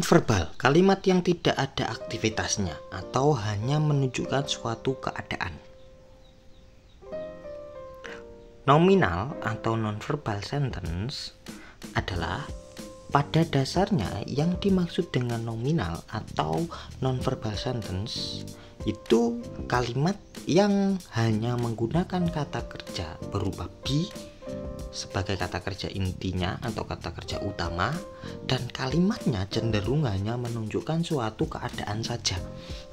Non-verbal, kalimat yang tidak ada aktivitasnya atau hanya menunjukkan suatu keadaan. Nominal atau non-verbal sentence adalah pada dasarnya yang dimaksud dengan nominal atau non-verbal sentence itu kalimat yang hanya menggunakan kata kerja berupa be sebagai kata kerja intinya atau kata kerja utama, dan kalimatnya cenderung hanya menunjukkan suatu keadaan saja.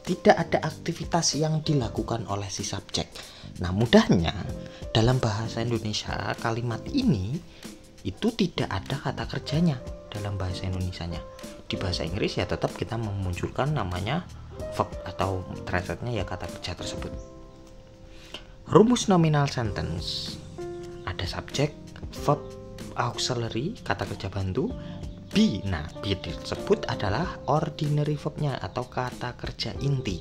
Tidak ada aktivitas yang dilakukan oleh si subjek. Nah, mudahnya dalam bahasa Indonesia kalimat ini itu tidak ada kata kerjanya dalam bahasa Indonesianya. Di bahasa Inggris ya tetap kita memunculkan namanya verb atau translate-nya ya kata kerja tersebut. Rumus nominal sentence: ada subjek, verb, auxiliary, kata kerja bantu, be. Nah, be tersebut adalah ordinary verbnya atau kata kerja inti.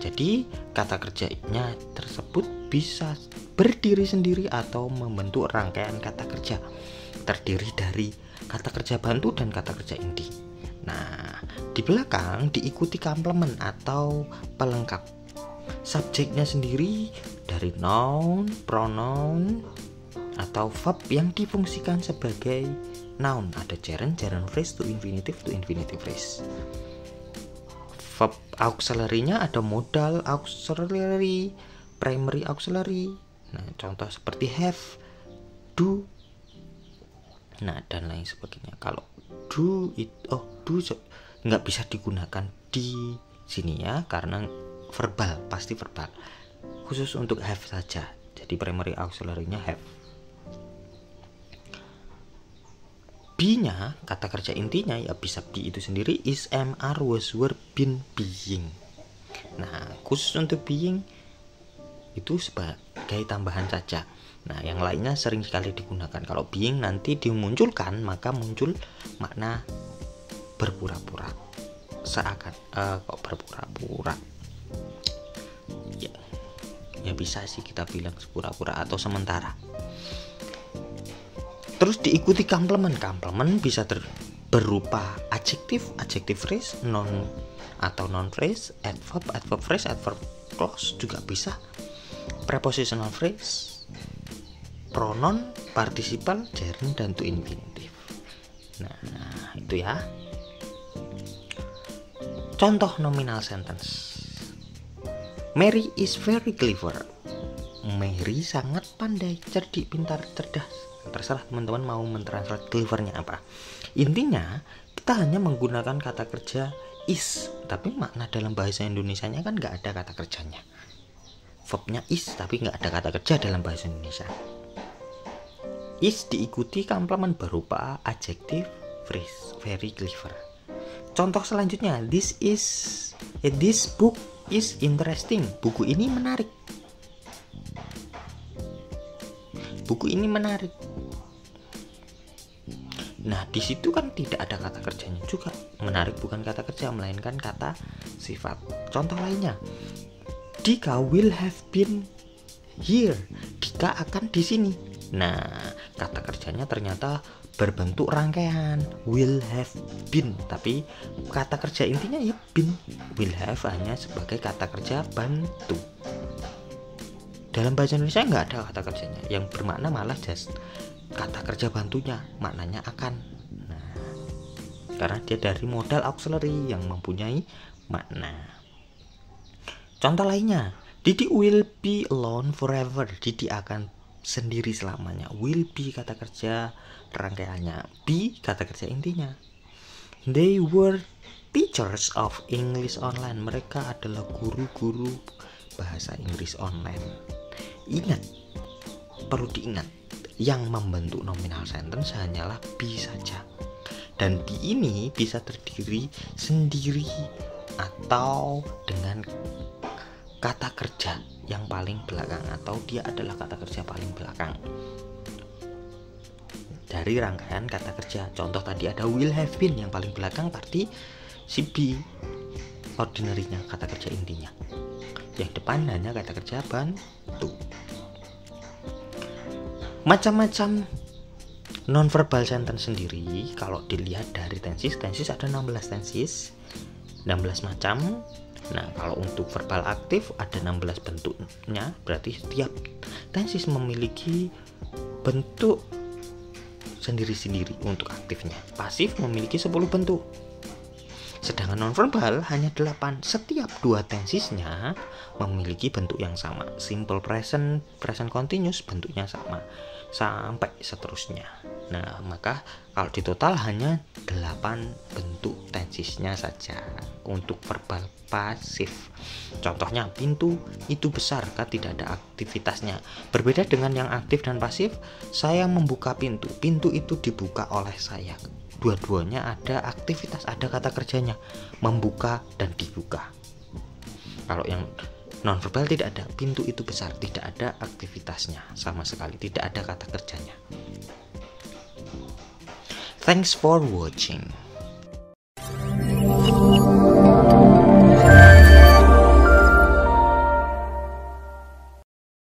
Jadi, kata kerjanya tersebut bisa berdiri sendiri atau membentuk rangkaian kata kerja terdiri dari kata kerja bantu dan kata kerja inti. Nah, di belakang diikuti komplement atau pelengkap. Subjeknya sendiri dari noun, pronoun, atau verb yang difungsikan sebagai noun. Ada gerund, gerund phrase, to infinitive phrase. Verb auxiliary-nya ada modal auxiliary, primary auxiliary. Nah, contoh seperti have, do, nah dan lain sebagainya. Kalau do nggak bisa digunakan di sini ya, karena verbal, pasti verbal. Khusus untuk have saja. Jadi primary auxiliary-nya have. Be-nya, kata kerja intinya ya bisa be itu sendiri, is, am, are, was, were, been, being. Nah, khusus untuk being itu sebagai tambahan saja. Nah, yang lainnya sering sekali digunakan. Kalau being nanti dimunculkan, maka muncul makna berpura-pura. Seakan kok berpura-pura. Ya bisa sih kita bilang pura-pura atau sementara. Terus diikuti komplement. Komplement bisa berupa adjektif, adjective phrase, noun atau noun phrase, adverb, adverb phrase, adverb clause juga bisa. Prepositional phrase, pronoun, participle, gerund, dan to infinitive. Nah, itu ya. Contoh nominal sentence. Mary is very clever. Mary sangat pandai, cerdik, pintar, cerdas. Terserah teman-teman mau mentranslate clevernya apa. Intinya kita hanya menggunakan kata kerja is, tapi makna dalam bahasa Indonesianya kan nggak ada kata kerjanya. Verbnya is tapi nggak ada kata kerja dalam bahasa Indonesia. Is diikuti komplement berupa adjective phrase, very clever. Contoh selanjutnya, this book is interesting. Buku ini menarik. Buku ini menarik. Nah, di situ kan tidak ada kata kerjanya juga. Menarik bukan kata kerja, melainkan kata sifat. Contoh lainnya, Dika will have been here. Dika akan di sini. Nah, kata kerjanya ternyata berbentuk rangkaian will have been, tapi kata kerja intinya ya been. Will have hanya sebagai kata kerja bantu. Dalam bahasa Indonesia nggak ada kata kerjanya, yang bermakna malah just kata kerja bantunya, maknanya akan. Nah, karena dia dari modal auxiliary yang mempunyai makna. Contoh lainnya, Didi will be alone forever. Didi akan sendiri selamanya. Will be kata kerja rangkaiannya, be kata kerja intinya. They were teachers of English online. Mereka adalah guru-guru bahasa Inggris online. Ingat, perlu diingat, yang membentuk nominal sentence hanyalah be saja. Dan be ini bisa terdiri sendiri atau dengan kata kerja yang paling belakang, atau dia adalah kata kerja paling belakang dari rangkaian kata kerja. Contoh tadi ada will have been yang paling belakang, berarti si be ordinary-nya, kata kerja intinya. Yang depan hanya kata kerja bantu. Macam-macam Non-verbal sentence sendiri kalau dilihat dari tenses ada 16 tenses, 16 macam. Nah, kalau untuk verbal aktif ada 16 bentuknya, berarti setiap tenses memiliki bentuk sendiri-sendiri untuk aktifnya. Pasif memiliki 10 bentuk. Sedangkan nonverbal hanya 8. Setiap dua tensesnya memiliki bentuk yang sama. Simple present, present continuous bentuknya sama sampai seterusnya. Nah, maka kalau di total hanya 8 bentuk tensesnya saja untuk verbal pasif. Contohnya, pintu itu besar, kan tidak ada aktivitasnya. Berbeda dengan yang aktif dan pasif, saya membuka pintu. Pintu itu dibuka oleh saya. Dua-duanya ada aktivitas, ada kata kerjanya, membuka dan dibuka. Kalau yang nonverbal tidak ada, pintu itu besar, tidak ada aktivitasnya sama sekali, tidak ada kata kerjanya. Thanks for watching.